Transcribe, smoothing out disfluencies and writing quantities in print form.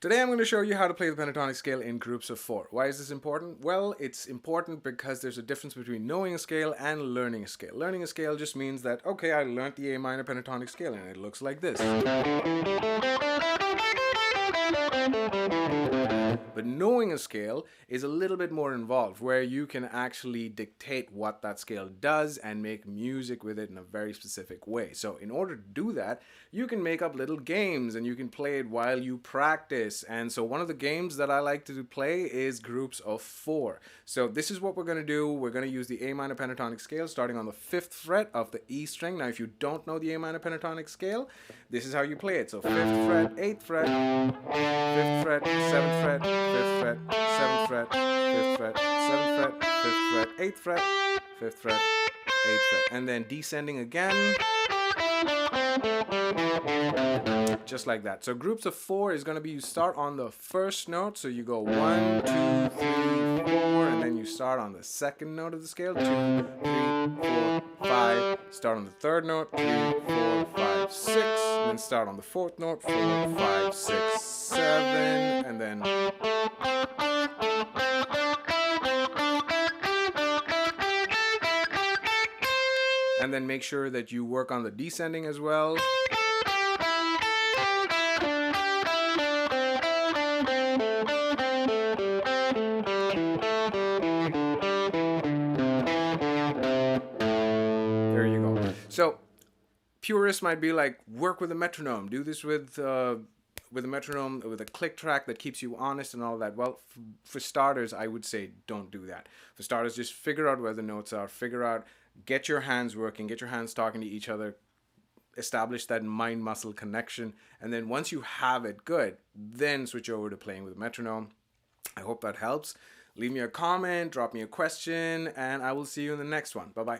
Today I'm going to show you how to play the pentatonic scale in groups of 4. Why is this important? Well, it's important because there's a difference between knowing a scale and learning a scale. Learning a scale just means that, okay, I learned the A minor pentatonic scale and it looks like this. But knowing a scale is a little bit more involved, where you can actually dictate what that scale does and make music with it in a very specific way. So in order to do that, you can make up little games and you can play it while you practice. And so one of the games that I like to play is groups of 4. So this is what we're going to do. We're going to use the A minor pentatonic scale starting on the 5th fret of the E string. Now if you don't know the A minor pentatonic scale, this is how you play it. So 5th fret, 8th fret, 5th fret, 7th fret, 5th fret, 7th fret, 5th fret, 7th fret, 5th fret, 8th fret, 5th fret, 8th fret, and then descending again, just like that. So groups of 4 is going to be, you start on the first note, so you go 1, 2, 3, 4, and then you start on the second note of the scale, 2, 3, 4, 5, start on the third note, 3, 4, 5, 6, and then start on the fourth note, 4, 5, 6, 7, and then make sure that you work on the descending as well. There you go. So purists might be like, work with a metronome. Do this with a metronome, with a click track that keeps you honest and all that. Well, for starters, I would say don't do that. For starters, just figure out where the notes are. Get your hands working, get your hands talking to each other, establish that mind-muscle connection, and then once you have it good, then switch over to playing with a metronome. I hope that helps. Leave me a comment, drop me a question, and I will see you in the next one. Bye-bye.